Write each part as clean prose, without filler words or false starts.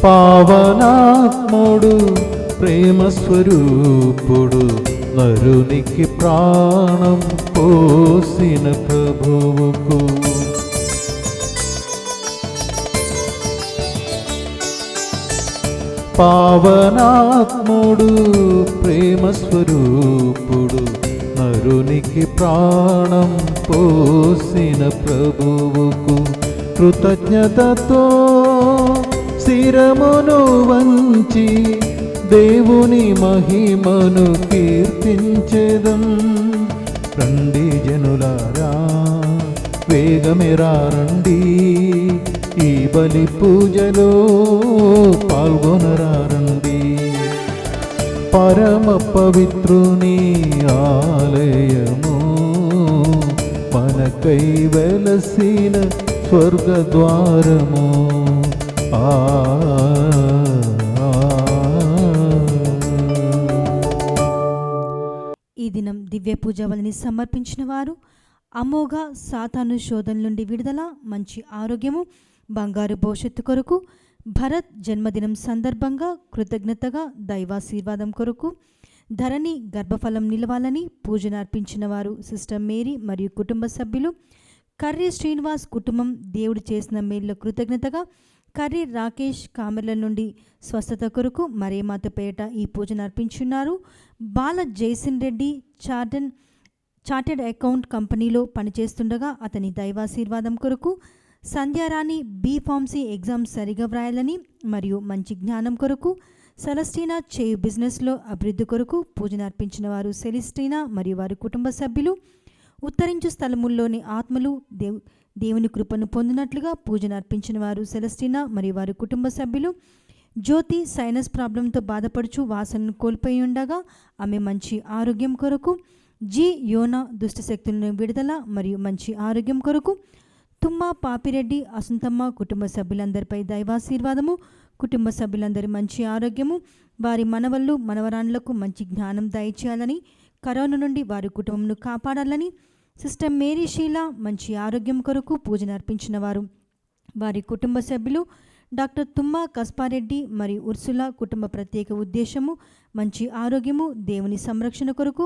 పావనాత్ముడు ప్రేమ స్వరూపుడు నరునికి ప్రాణం పోసిన ప్రభువుకు పావనాత్ముడు ప్రేమ స్వరూపుడు నరునికి ప్రాణం పోసిన ప్రభువుకు కృతజ్ఞతతో శిరమును వంచి దేవుని మహిమను కీర్తించెదం. రండి జనులారా వేగమెరా రండి, ఈ బలి పూజలో పాల్గొనరారండి. పరమ పవిత్రుని ఆలయము మనకై వెలసిన స్వర్గద్వారము. ఈ దినం దివ్య పూజ వలని సమర్పించిన వారు అమోఘ సాతాను శోధన నుండి విడుదల, మంచి ఆరోగ్యము, బంగారు భవిష్యత్తు కొరకు, భరత్ జన్మదినం సందర్భంగా కృతజ్ఞతగా దైవాశీర్వాదం కొరకు, ధరణి గర్భఫలం నిలవాలని పూజను అర్పించిన వారు సిస్టర్ మేరీ మరియు కుటుంబ సభ్యులు, కర్రీ శ్రీనివాస్ కుటుంబం దేవుడు చేసిన మేలులో కృతజ్ఞతగా, కర్రీ రాకేష్ కామెర్ల నుండి స్వస్థత కొరకు మరేమాత పేరిట ఈ పూజను అర్పించున్నారు. బాల జైసిన్ రెడ్డి చార్టెడ్ అకౌంట్ కంపెనీలో పనిచేస్తుండగా అతని దైవాశీర్వాదం కొరకు, సంధ్యారాణి బీఫార్మసీ ఎగ్జామ్ సరిగా వ్రాయాలని మరియు మంచి జ్ఞానం కొరకు, సెలస్టీనా చేయు బిజినెస్లో అభివృద్ధి కొరకు పూజను అర్పించిన వారు సెలిస్టీనా మరియు వారి కుటుంబ సభ్యులు, ఉత్తరించు స్థలముల్లోని ఆత్మలు దేవుని కృపను పొందినట్లుగా పూజను అర్పించిన వారు సెలస్టీనా మరియు వారి కుటుంబ సభ్యులు, జ్యోతి సైనస్ ప్రాబ్లంతో బాధపడుచు వాసనను కోల్పోయి ఉండగా ఆమె మంచి ఆరోగ్యం కొరకు, జి యోనా దుష్టశక్తులను విడుదల మరియు మంచి ఆరోగ్యం కొరకు, తుమ్మ పాపిరెడ్డి అసంతమ్మ కుటుంబ సభ్యులందరిపై దైవాశీర్వాదము, కుటుంబ సభ్యులందరి మంచి ఆరోగ్యము, వారి మనవళ్ళు మనవరాండ్లకు మంచి జ్ఞానం దయచేయాలని, కరోనా నుండి వారి కుటుంబంను కాపాడాలని, సిస్టర్ మేరీ షీలా మంచి ఆరోగ్యం కొరకు పూజను అర్పించిన వారు వారి కుటుంబ సభ్యులు, డాక్టర్ తుమ్మ కస్పారెడ్డి మరియు ఉర్సులా కుటుంబ ప్రత్యేక ఉద్దేశము, మంచి ఆరోగ్యము, దేవుని సంరక్షణ కొరకు,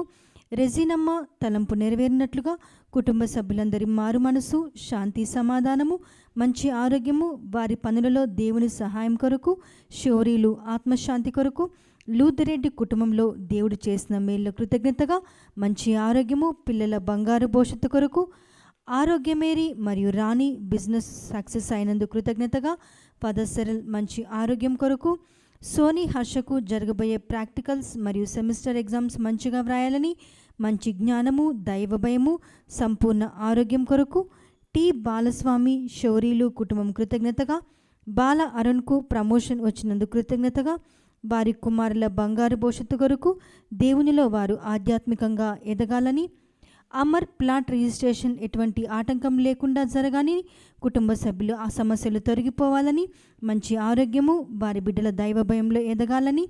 రెజీనమ్మ తలంపు నెరవేరినట్లుగా కుటుంబ సభ్యులందరి మారు మనసు, శాంతి సమాధానము, మంచి ఆరోగ్యము, వారి పనులలో దేవుని సహాయం కొరకు, శౌర్యులు ఆత్మశాంతి కొరకు, లూదిరెడ్డి కుటుంబంలో దేవుడు చేసిన మేళ్ళ కృతజ్ఞతగా మంచి ఆరోగ్యము, పిల్లల బంగారు భవిష్యత్తు కొరకు, ఆరోగ్యమేరి మరియు రాణి బిజినెస్ సక్సెస్ అయినందుకు కృతజ్ఞతగా, ఫాదర్ సెరల్ మంచి ఆరోగ్యం కొరకు, సోనీ హర్షకు జరగబోయే ప్రాక్టికల్స్ మరియు సెమిస్టర్ ఎగ్జామ్స్ మంచిగా వ్రాయాలని, మంచి జ్ఞానము, దైవ భయము, సంపూర్ణ ఆరోగ్యం కొరకు, టి బాలస్వామి శౌరీలు కుటుంబం కృతజ్ఞతగా, బాల అరుణ్కు ప్రమోషన్ వచ్చినందుకు కృతజ్ఞతగా, వారి కుమారుల బంగారు భవిష్యత్తు కొరకు, దేవునిలో వారు ఆధ్యాత్మికంగా ఎదగాలని, అమర్ ప్లాట్ రిజిస్ట్రేషన్ ఎటువంటి ఆటంకం లేకుండా జరగాలని, కుటుంబ సభ్యులు ఆ సమస్యలు తొలగిపోవాలని, మంచి ఆరోగ్యము, వారి బిడ్డల దైవ భయంలో ఎదగాలని,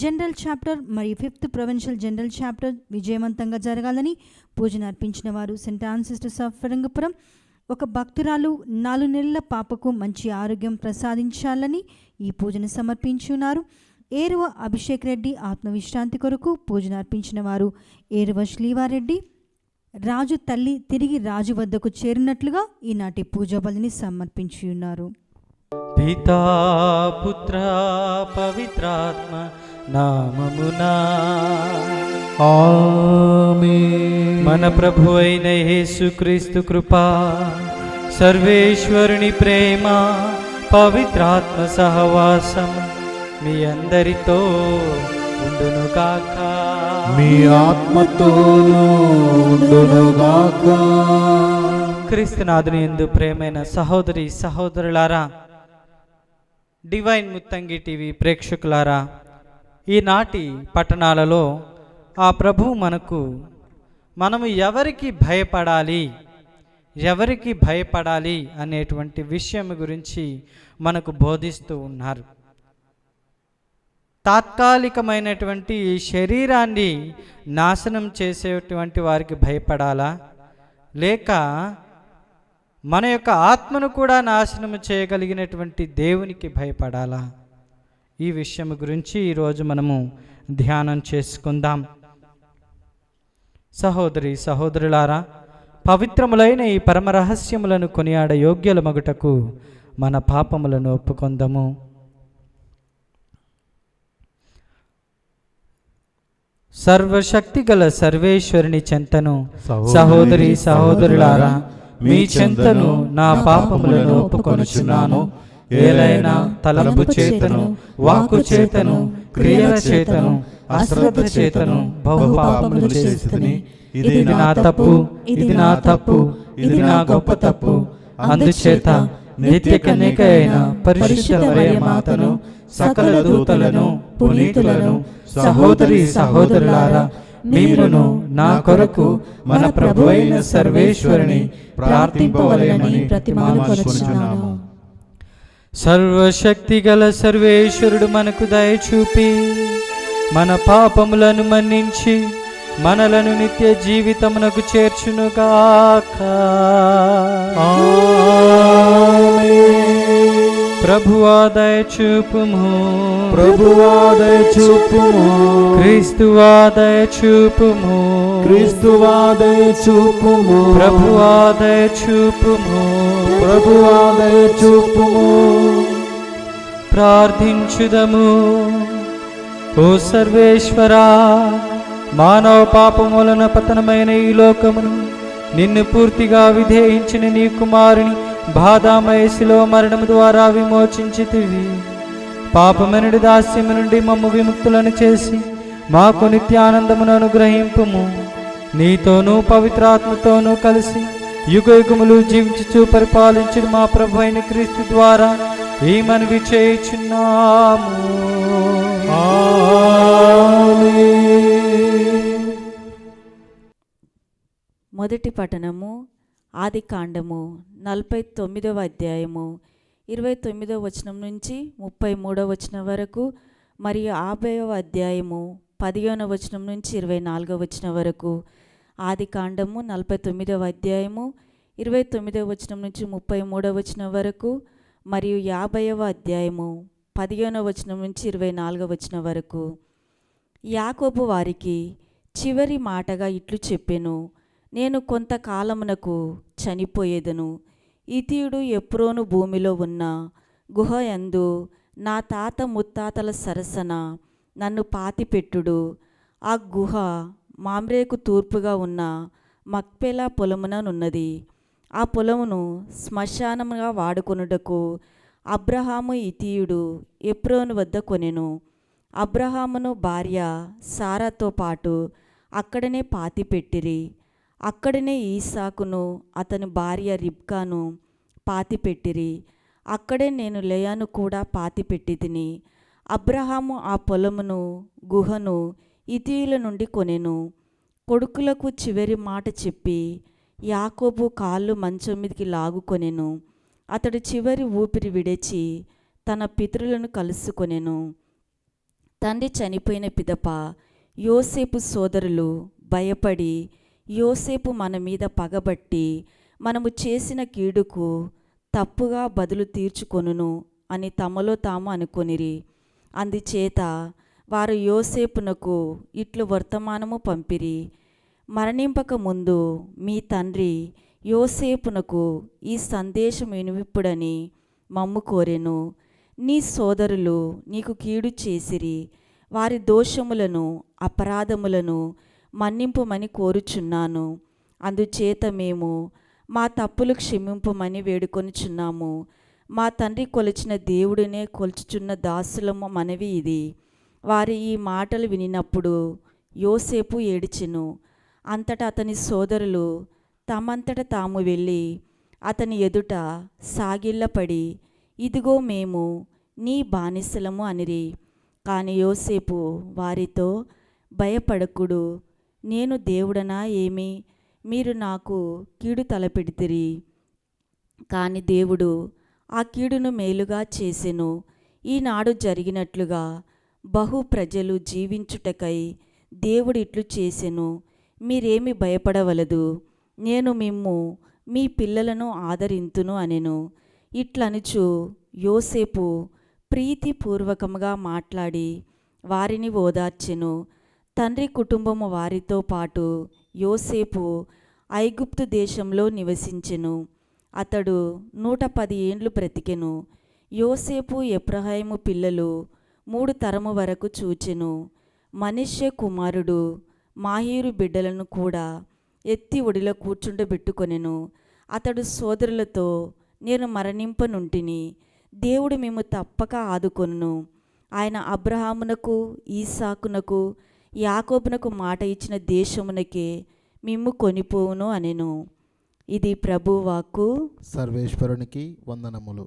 జనరల్ చాప్టర్ మరియు 5th ప్రొవిన్షియల్ జనరల్ చాప్టర్ విజయవంతంగా జరగాలని పూజను అర్పించిన వారు Saint on sisters of Firangipuram, ఒక భక్తురాలు 4 నెలల పాపకు మంచి ఆరోగ్యం ప్రసాదించాలని ఈ పూజను సమర్పించున్నారు. ఏరువ అభిషేక్ రెడ్డి ఆత్మవిశ్రాంతి కొరకు పూజను అర్పించిన వారు ఏరువ శ్రీవారెడ్డి, రాజు తల్లి తిరిగి రాజు వద్దకు చేరినట్లుగా ఈనాటి పూజా బలిని సమర్పించి ఉన్నారు. పితా పుత్ర పవిత్రాత్మ నామమునా ఆమేన్. మన ప్రభు అయిన యేసుక్రీస్తు కృపా, సర్వేశ్వరుని ప్రేమ, పవిత్రాత్మ సహవాసం మీ అందరితో ఉండునుగాక. మీ ఆత్మతోనూ ఉండునుగాక. క్రీస్తునాథుని యందు ప్రేమైన సహోదరి సహోదరులారా, డివైన్ ముత్తంగి టీవీ ప్రేక్షకులారా, ఈనాటి పట్టణాలలో ఆ ప్రభు మనము ఎవరికి భయపడాలి అనేటువంటి విషయం గురించి మనకు బోధిస్తూ ఉన్నారు. తాత్కాలికమైనటువంటి శరీరాన్ని నాశనం చేసేటువంటి వారికి భయపడాలా, లేక మన యొక్క ఆత్మను కూడా నాశనం చేయగలిగినటువంటి దేవునికి భయపడాలా? ఈ విషయం గురించి ఈరోజు మనము ధ్యానం చేసుకుందాం. సహోదరి సహోదరులారా, పవిత్రములైన ఈ పరమ రహస్యములను కొనియాడ యోగ్యుల మగుటకు మన పాపములను ఒప్పుకొందము. సర్వశక్తి గల సర్వేశ్వరుని చెంతను సహోదరి సహోదరులారా, మీ చెంతను నా పాపములను ఒప్పుకొనుచున్నాను. ఏలైనా తలంపు చేతను, వాక్కు చేతను, క్రియల చేతను, అశ్రద్ధ చేతను బహు పాపములు చేసితిని. ఇది నా తప్పు, ఇది నా తప్పు, ఇది నా గొప్ప తప్పు. అందుచేత నిత్య కన్యక అయిన పరిశుద్ధ మరియమాతను, సకల దూతలను, పునీతులను, సహోదరి సహోదరులారా, మీరును నా కొరకు మన ప్రభువైన సర్వేశ్వరుని ప్రార్థింపవలెనని ప్రతిమానుకొనుచున్నాము. సర్వశక్తి గల సర్వేశ్వరుడు మనకు దయచూపి మన పాపములను మన్నించి మనలను నిత్య జీవితమునకు చేర్చునుగాక. ప్రభువా దయచూపుము, ప్రభువా దయచూపుము, క్రీస్తువా దయచూపుము, క్రీస్తువా దయచూపుము, ప్రభువా దయచూపుము, ప్రభువా దయచూపుము. ప్రార్థించుదము. ఓ సర్వేశ్వరా, మానవ పాపములన పతనమైన ఈ లోకమును నిన్ను పూర్తిగా విధేయించిన నీ కుమారుని బాధామయసిలో మరణము ద్వారా విమోచించితివి. పాపమనుడి దాస్యము నుండి మమ్ము విముక్తులను చేసి మాకు నిత్యానందమును అనుగ్రహింపుము. నీతోనూ పవిత్రాత్మతోనూ కలిసి యుగయుగములు జీవించుచు పరిపాలించుడు మా ప్రభు అయిన క్రీస్తు ద్వారా ఈ మనవి చేయుచున్నాము. మొదటి పఠనము ఆదికాండము 49వ అధ్యాయము 29వ వచనం నుంచి 33వ వచనం వరకు, మరియు 50వ అధ్యాయము 15వ వచనం నుంచి 24వ వచనం వరకు. ఆదికాండము 49వ అధ్యాయము 29వ వచనం నుంచి 33వ వచనం వరకు, మరియు 50వ అధ్యాయము 15వ వచనం నుంచి 24వ వచనం వరకు. యాకోబు వారికి చివరి మాటగా ఇట్లు చెప్పెను, నేను కొంతకాలమునకు చనిపోయేదను. ఇతీయుడు ఎప్రోను భూమిలో ఉన్న గుహ యందు నా తాత ముత్తాతల సరసన నన్ను పాతిపెట్టుడు. ఆ గుహ మామ్రేకు తూర్పుగా ఉన్న మక్పేలా పొలముననున్నది. ఆ పొలమును శ్మశానముగా వాడుకొనుటకు అబ్రహాము ఇతీయుడు ఎప్రోను వద్ద కొనెను. అబ్రహామును భార్య సారాతో పాటు అక్కడనే పాతిపెట్టిరి. అక్కడనే ఈసాకును అతని భార్య రిబ్కాను పాతిపెట్టిరి. అక్కడే నేను లేయాను కూడా పాతిపెట్టితిని. అబ్రహాము ఆ పొలమును గుహను ఇతీయుల నుండి కొనెను. కొడుకులకు చివరి మాట చెప్పి యాకోబు కాళ్ళు మంచం మీదకి లాగుకొనెను. అతడు చివరి ఊపిరి విడిచి తన పితరులను కలుసుకొనెను. తండ్రి చనిపోయిన పిదప యోసేపు సోదరులు భయపడి, యోసేపు మన మీద పగబట్టి మనము చేసిన కీడుకు తప్పుగా బదులు తీర్చుకొనును అని తమలో తాము అనుకొనిరి. అందుచేత వారు యోసేపునకు ఇట్లు వర్తమానము పంపిరి, మరణింపక ముందు మీ తండ్రి యోసేపునకు ఈ సందేశం వినివిప్పుడని మమ్ము కోరెను. నీ సోదరులు నీకు కీడు చేసిరి, వారి దోషములను అపరాధములను మన్నింపుమని కోరుచున్నాను. అందుచేత మేము మా తప్పులు క్షమింపుమని వేడుకొనుచున్నాము. మా తండ్రి కొలిచిన దేవుడినే కొలుచుచున్న దాసులము మనవి ఇది. వారి ఈ మాటలు వినినప్పుడు యోసేపు ఏడిచెను. అంతటా అతని సోదరులు తమంతట తాము వెళ్ళి అతని ఎదుట సాగిల్లపడి, ఇదిగో మేము నీ బానిసలము అనిరి. కాని యోసేపు వారితో, భయపడకుడు, నేను దేవుడనా ఏమి? మీరు నాకు కీడు తలపెడితిరి, కాని దేవుడు ఆ కీడును మేలుగా చేసెను. ఈనాడు జరిగినట్లుగా బహు ప్రజలు జీవించుటకై దేవుడు ఇట్లు చేసెను. మీరేమి భయపడవలదు, నేను మిమ్ము మీ పిల్లలను ఆదరింతును అనెను. ఇట్లనుచు యోసేపు ప్రీతిపూర్వకముగా మాట్లాడి వారిని ఓదార్చెను. తండ్రి కుటుంబము వారితో పాటు యోసేపు ఐగుప్తు దేశంలో నివసించెను. అతడు 110 ఏండ్లు బ్రతికెను. యోసేపు ఎఫ్రాయిము పిల్లలు 3 తరము వరకు చూచెను. మనష్షే కుమారుడు మాహీరు బిడ్డలను కూడా ఎత్తి ఒడిలో కూర్చుండబెట్టుకొనెను. అతడు సోదరులతో, నేను మరణింపనుంటిని, దేవుడు మేము తప్పక ఆదుకొనును. ఆయన అబ్రహామునకు, ఈసాకునకు, యాకోబునకు మాట ఇచ్చిన దేశమునకే మిమ్ము కొనిపోవును అనెను. ఇది ప్రభువాక్కు. సర్వేశ్వరునికి వందనములు.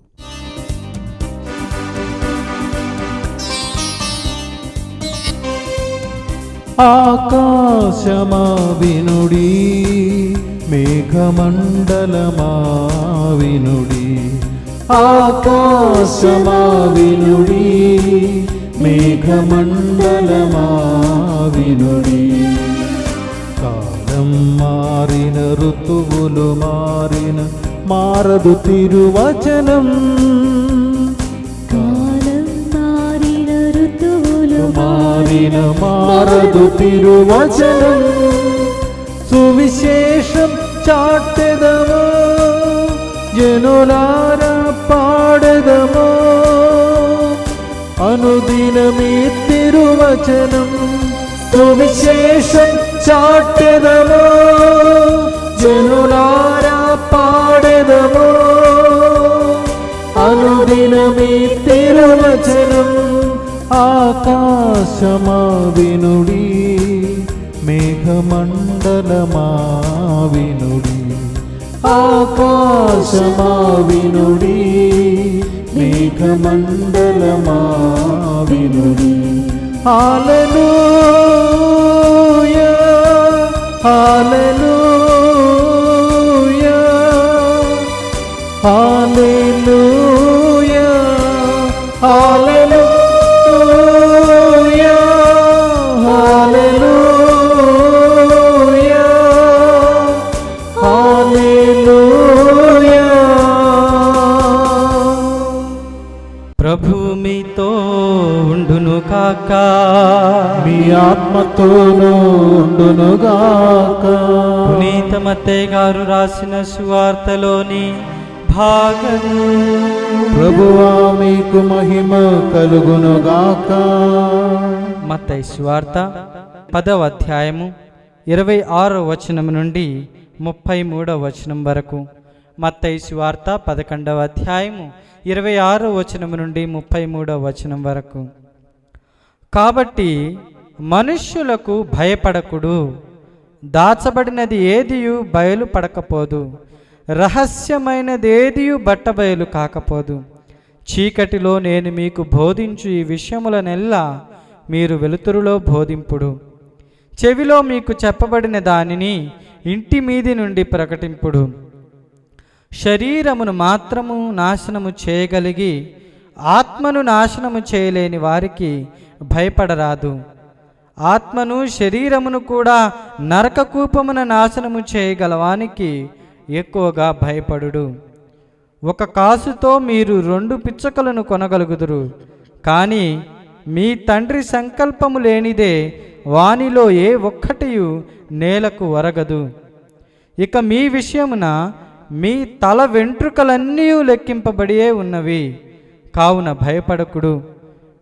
ఆకాశమా వినుడి, మేఘమండలమా వినుడి. ఆకాశమా వినుడి, మేఘమండలమా వినుడి. కాలం మారిన, ఋతువులు మారిన, మారదు తిరువచనం. మారదు తిరువచనం. సువిశేషం చాటెదమో, జనులారా పాడెదమో, అనుదినమే తిరువచనం. సువిశేషం చాటెదమో, జనులారా పాడెదమో, అనుదినమే తిరువచనం. ఆకాశమా వినుడి, మేఘమండలమా వినుడి. ఆకాశమా వినుడి, మేఘమండలమా వినుడి. హల్లెలూయా, హల్లెలూయా, హల్లెలూయా, హల్లెలూయా. ప్రభు మీతో ఉండును కాక, మీ ఆత్మతోనూ ఉండునుగాక. పునీత మత్తయి గారు రాసిన సువార్తలోని భాగము. ప్రభువా మీకు మహిమ కలుగునుగాక. మత్తయి సువార్త 10వ అధ్యాయము 26వ వచనం నుండి 33వ వచనం వరకు. మత్తయి సువార్త 11వ అధ్యాయము 26వ వచనం నుండి 33వ వచనం వరకు. కాబట్టి మనుష్యులకు భయపడకుడు, దాచబడినది ఏదియు బయలుపడకపోదు, రహస్యమైనదేదియు బట్టబయలు కాకపోదు. చీకటిలో నేను మీకు బోధించు ఈ విషయములనెల్లా మీరు వెలుతురులో బోధింపుడు. చెవిలో మీకు చెప్పబడిన దానిని ఇంటి మీది నుండి ప్రకటింపుడు. శరీరమును మాత్రము నాశనము చేయగలిగి ఆత్మను నాశనము చేయలేని వారికి భయపడరాదు. ఆత్మను శరీరమును కూడా నరకకూపమున నాశనము చేయగలవానికి ఎక్కువగా భయపడుడు. ఒక కాసుతో మీరు 2 పిచ్చకలను కొనగలుగుదురు, కానీ మీ తండ్రి సంకల్పము లేనిదే వానిలో ఏ ఒక్కటియు నేలకు ఒరగదు. ఇక మీ విషయమున మీ తల వెంట్రుకలన్నీ లెక్కింపబడియే ఉన్నవి, కావున భయపడకుడు.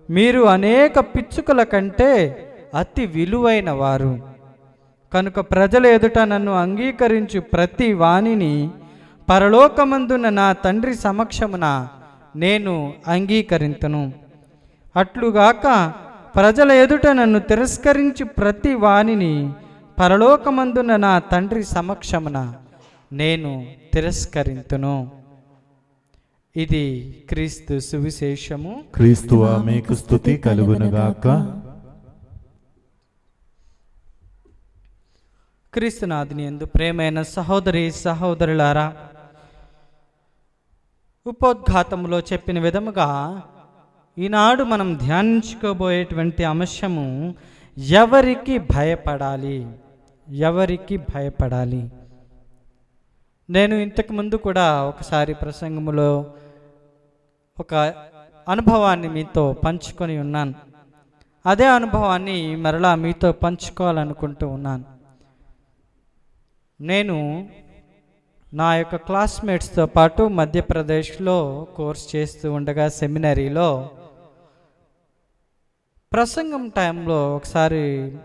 మీరు అనేక పిచ్చుకల కంటే అతి విలువైన వారు. కనుక ప్రజల ఎదుట నన్ను అంగీకరించు ప్రతి వానిని పరలోకమందున్న నా తండ్రి సమక్షమున నేను అంగీకరింతును. అట్లుగాక ప్రజల ఎదుట నన్ను తిరస్కరించి ప్రతి వానిని పరలోకమందున్న నా తండ్రి సమక్షమున నేను తిరస్కరింతును. ఇది క్రీస్తు సువిశేషము. క్రీస్తువా మీకు స్తుతి కలుగునుగాక. క్రీస్తునాథుని యందు ప్రేమైన సహోదరి సహోదరులారా, ఉపోద్ఘాతములో చెప్పిన విధముగా ఈనాడు మనం ధ్యానించుకోబోయేటువంటి అంశము ఎవరికి భయపడాలి, ఎవరికి భయపడాలి. నేను ఇంతకుముందు కూడా ఒకసారి ప్రసంగములో ఒక అనుభవాన్ని మీతో పంచుకొని ఉన్నాను. అదే అనుభవాన్ని మరలా మీతో పంచుకోవాలనుకుంటూ ఉన్నాను. నేను నా యొక్క క్లాస్మేట్స్తో పాటు మధ్యప్రదేశ్లో కోర్స్ చేస్తూ ఉండగా సెమినరీలో ప్రసంగం టైంలో ఒకసారి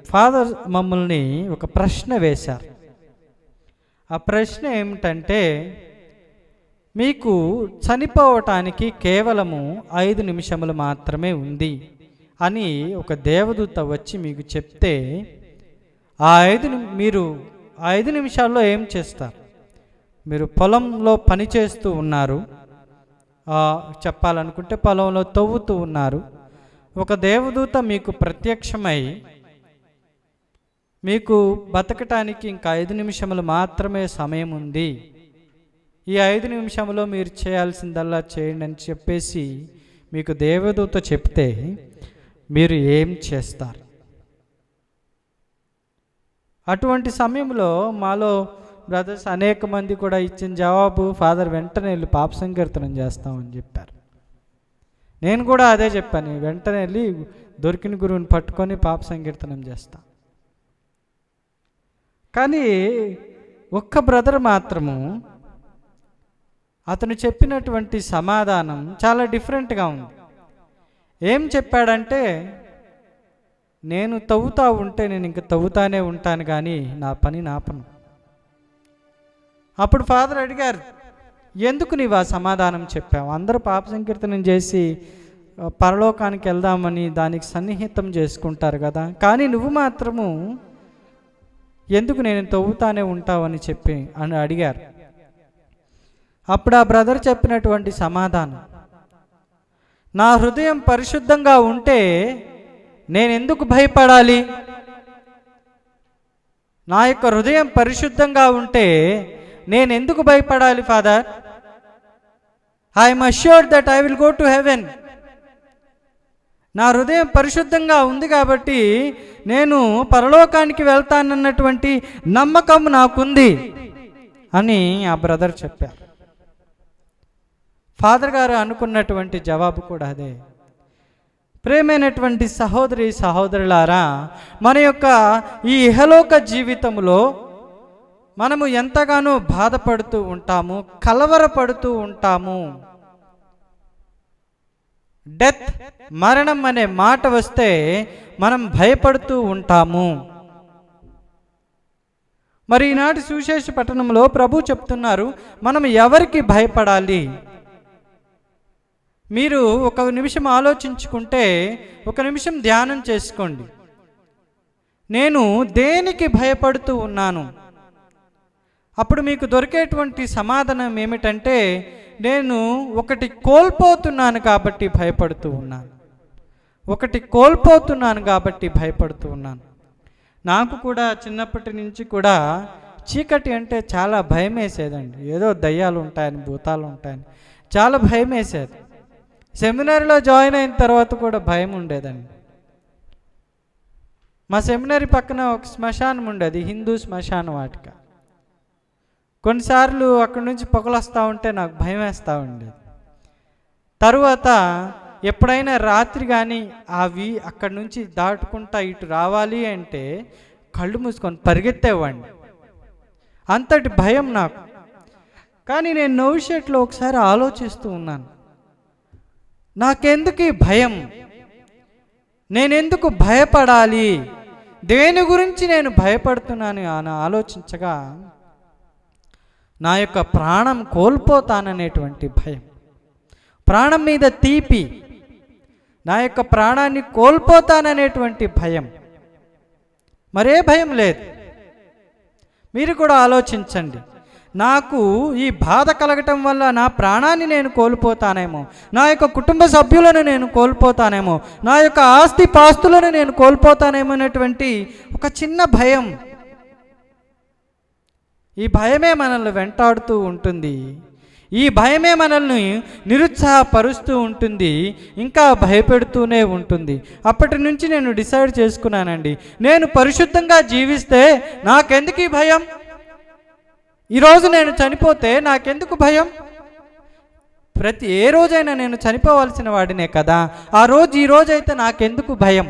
ఫాదర్ మమ్మల్ని ఒక ప్రశ్న వేశారు. ఆ ప్రశ్న ఏమిటంటే, మీకు చనిపోవటానికి కేవలము 5 నిమిషములు మాత్రమే ఉంది అని ఒక దేవదూత వచ్చి మీకు చెప్తే మీరు 5 నిమిషాల్లో ఏం చేస్తారు? మీరు పొలంలో పని చేస్తూ ఉన్నారు, చెప్పాలనుకుంటే పొలంలో తవ్వుతూ ఉన్నారు. ఒక దేవదూత మీకు ప్రత్యక్షమై మీకు బతకటానికి ఇంకా 5 నిమిషములు మాత్రమే సమయం ఉంది, ఈ 5 నిమిషంలో మీరు చేయాల్సిందల్లా చేయండి అని చెప్పేసి మీకు దేవదూత చెప్తే మీరు ఏం చేస్తారు? అటువంటి సమయంలో మాలో బ్రదర్స్ అనేక మంది కూడా ఇచ్చిన జవాబు, ఫాదర్ వెంటనే వెళ్ళి పాప సంకీర్తనం చేస్తామని చెప్పారు. నేను కూడా అదే చెప్పాను, వెంటనే వెళ్ళి దొరికిన గురువుని పట్టుకొని పాప సంకీర్తనం చేస్తా. కానీ ఒక్క బ్రదర్ మాత్రము అతను చెప్పినటువంటి సమాధానం చాలా డిఫరెంట్గా ఉంది. ఏం చెప్పాడంటే, నేను తవ్వుతా ఉంటే నేను ఇంక తవ్వుతానే ఉంటాను కానీ నా పని నాపను. అప్పుడు ఫాదర్ అడిగారు, ఎందుకు నీవు ఆ సమాధానం చెప్పావు? అందరూ పాప సంకీర్తనం చేసి పరలోకానికి వెళ్దామని దానికి సన్నిహితం చేసుకుంటారు కదా, కానీ నువ్వు మాత్రము ఎందుకు నేను తవ్వుతానే ఉంటావని చెప్పి అని అడిగారు. అప్పుడు ఆ బ్రదర్ చెప్పినటువంటి సమాధానం, నా హృదయం పరిశుద్ధంగా ఉంటే నేను ఎందుకు భయపడాలి? నా యొక్క హృదయం పరిశుద్ధంగా ఉంటే నేను ఎందుకు భయపడాలి father? I'm assured that I will go to heaven. నా హృదయం పరిశుద్ధంగా ఉంది కాబట్టి నేను పరలోకానికి వెళ్తానన్నటువంటి నమ్మకం నాకుంది అని ఆ బ్రదర్ చెప్పారు. ఫాదర్ గారు అనుకున్నటువంటి జవాబు కూడా అదే. ప్రేమైనటువంటి సహోదరి సహోదరులారా, మన యొక్క ఈ ఇహలోక జీవితంలో మనము ఎంతగానో బాధపడుతూ ఉంటాము, కలవరపడుతూ ఉంటాము. డెత్, మరణం అనే మాట వస్తే మనం భయపడుతూ ఉంటాము. మరి ఈనాటి సువిశేష పట్టణంలో ప్రభు చెప్తున్నారు, మనం ఎవరికి భయపడాలి? మీరు ఒక నిమిషం ఆలోచించుకుంటే, ఒక నిమిషం ధ్యానం చేసుకోండి. నేను దేనికి భయపడుతూ ఉన్నాను? అప్పుడు మీకు దొరికేటువంటి సమాధానం ఏమిటంటే, నేను ఒకటి కోల్పోతున్నాను కాబట్టి భయపడుతూ ఉన్నాను. ఒకటి కోల్పోతున్నాను కాబట్టి భయపడుతూ ఉన్నాను. నాకు కూడా చిన్నప్పటి నుంచి కూడా చీకటి అంటే చాలా భయం వేసేదండి. ఏదో దయ్యాలు ఉంటాయని, భూతాలు ఉంటాయని చాలా భయం వేసేది. సెమినరీలో జాయిన్ అయిన తర్వాత కూడా భయం ఉండేదండి. మా సెమినరీ పక్కన ఒక శ్మశానం ఉండేది, హిందూ శ్మశాన వాటిక. కొన్నిసార్లు అక్కడి నుంచి పొగలు వస్తూ ఉంటే నాకు భయం వేస్తూ ఉండేది. తరువాత ఎప్పుడైనా రాత్రి కానీ అక్కడి నుంచి దాటుకుంటా ఇటు రావాలి అంటే కళ్ళు మూసుకొని పరిగెత్తేవాడిని, అంతటి భయం నాకు. కానీ నేను నోవిషేట్లో ఒకసారి ఆలోచిస్తూ ఉన్నాను, నాకెందుకు ఈ భయం? నేనెందుకు భయపడాలి? దేని గురించి నేను భయపడుతున్నాను అని ఆలోచించగా నా యొక్క ప్రాణం కోల్పోతాననేటువంటి భయం, ప్రాణం మీద తీపి, నా యొక్క ప్రాణాన్ని కోల్పోతాననేటువంటి భయం, మరే భయం లేదు. మీరు కూడా ఆలోచించండి, నాకు ఈ బాధ కలగటం వల్ల నా ప్రాణాన్ని నేను కోల్పోతానేమో, నా యొక్క కుటుంబ సభ్యులను నేను కోల్పోతానేమో, నా యొక్క ఆస్తి పాస్తులను నేను కోల్పోతానేమో అనేటువంటి ఒక చిన్న భయం. ఈ భయమే మనల్ని వెంటాడుతూ ఉంటుంది. ఈ భయమే మనల్ని నిరుత్సాహపరుస్తూ ఉంటుంది, ఇంకా భయపెడుతూనే ఉంటుంది. అప్పటి నుంచి నేను డిసైడ్ చేసుకున్నానండి, నేను పరిశుద్ధంగా జీవిస్తే నాకెందుకు ఈ భయం? ఈరోజు నేను చనిపోతే నాకెందుకు భయం? ఏ రోజైనా నేను చనిపోవాల్సిన వాడినే కదా, ఆ రోజు ఈ రోజైతే నాకెందుకు భయం?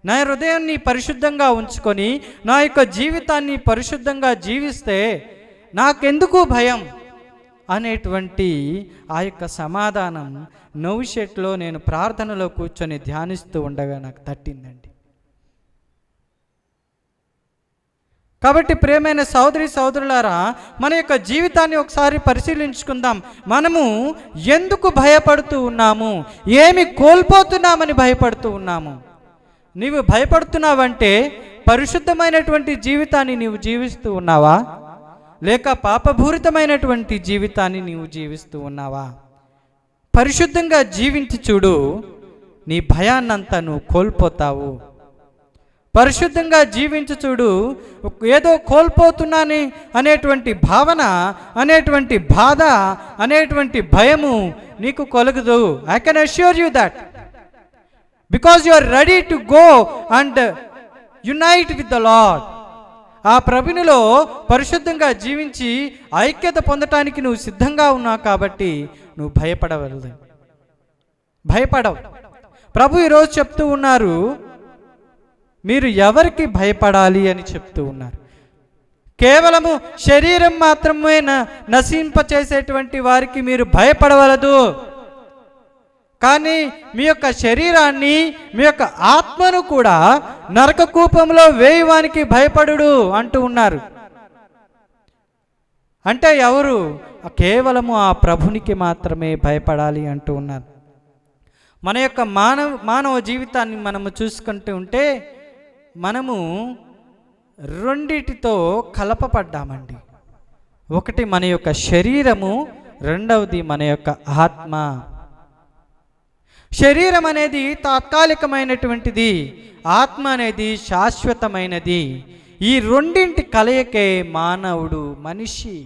నా హృదయాన్ని పరిశుద్ధంగా ఉంచుకొని నా యొక్క జీవితాన్ని పరిశుద్ధంగా జీవిస్తే నాకెందుకు భయం అనేటువంటి ఆ యొక్క సమాధానం నౌషెట్లో నేను ప్రార్థనలో కూర్చొని ధ్యానిస్తూ ఉండగా నాకు తట్టిందండి. కాబట్టి ప్రియమైన సోదరి సోదరులారా, మన యొక్క జీవితాన్ని ఒకసారి పరిశీలించుకుందాం. మనము ఎందుకు భయపడుతూ ఉన్నాము? ఏమి కోల్పోతున్నామని భయపడుతూ ఉన్నాము? నీవు భయపడుతున్నావంటే పరిశుద్ధమైనటువంటి జీవితాన్ని నీవు జీవిస్తూ ఉన్నావా, లేక పాపభూరితమైనటువంటి జీవితాన్ని నీవు జీవిస్తూ ఉన్నావా? పరిశుద్ధంగా జీవించి చూడు, నీ భయాన్నంతా నువ్వు కోల్పోతావు. పరిశుద్ధంగా జీవించి చూడు, ఏదో కోల్పోతున్నాని అనేటువంటి భావన, అనేటువంటి బాధ, అనేటువంటి భయము నీకు కలుగదు. I can assure you that, because you are ready to go and unite with the lord. ఆ ప్రభునిలో పరిశుద్ధంగా జీవించి ఐక్యత పొందటానికి నువ్వు సిద్ధంగా ఉన్నావు కాబట్టి నువ్వు భయపడవు. ప్రభు ఈరోజు చెప్తూ ఉన్నారు, మీరు ఎవరికి భయపడాలి అని చెప్తూ ఉన్నారు. కేవలము శరీరం మాత్రమే నశింపచేసేటువంటి వారికి మీరు భయపడవలదు, కానీ మీ యొక్క శరీరాన్ని, మీ యొక్క ఆత్మను కూడా నరక కూపంలో వేయవానికి భయపడుడు అంటూ ఉన్నారు. అంటే ఎవరు? కేవలము ఆ ప్రభునికి మాత్రమే భయపడాలి అంటూ ఉన్నారు. మన యొక్క మానవ జీవితాన్ని మనము చూసుకుంటూ ఉంటే మనము రెండిటితో కలపబడ్డామండి. ఒకటి మన యొక్క శరీరము, రెండవది మన యొక్క ఆత్మ. శరీరం అనేది తాత్కాలికమైనటువంటిది, ఆత్మ అనేది శాశ్వతమైనది. ఈ రెండింటి కలయికే మానవుడు, మనిషి.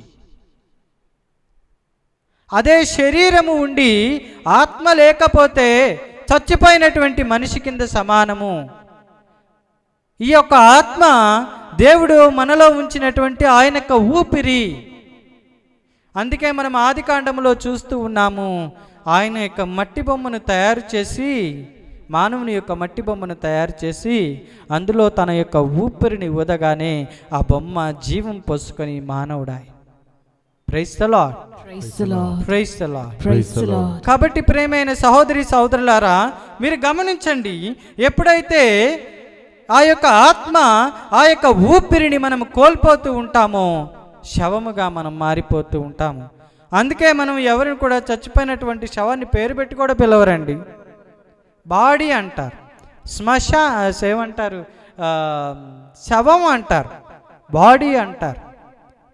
అదే శరీరము ఉండి ఆత్మ లేకపోతే చచ్చిపోయినటువంటి మనిషి కింద సమానము. ఈ యొక్క ఆత్మ దేవుడు మనలో ఉంచినటువంటి ఆయన యొక్క ఊపిరి. అందుకే మనం ఆదికాండంలో చూస్తూ ఉన్నాము, ఆయన యొక్క మట్టి బొమ్మను తయారు చేసి, మానవుని యొక్క మట్టి బొమ్మను తయారు చేసి అందులో తన యొక్క ఊపిరిని ఊదగానే ఆ బొమ్మ జీవం పోసుకొని మానవుడాయి. Praise the Lord, praise the Lord. కాబట్టి ప్రియమైన సహోదరి సహోదరులారా, మీరు గమనించండి, ఎప్పుడైతే ఆ యొక్క ఆత్మ, ఆ యొక్క ఊపిరిని మనం కోల్పోతూ ఉంటామో శవముగా మనం మారిపోతూ ఉంటాము. అందుకే మనం ఎవరిని కూడా చచ్చిపోయినటువంటి శవాన్ని పేరు పెట్టి కూడా పిలవరండి, బాడీ అంటారు, ఏమంటారు, శవం అంటారు, బాడీ అంటారు,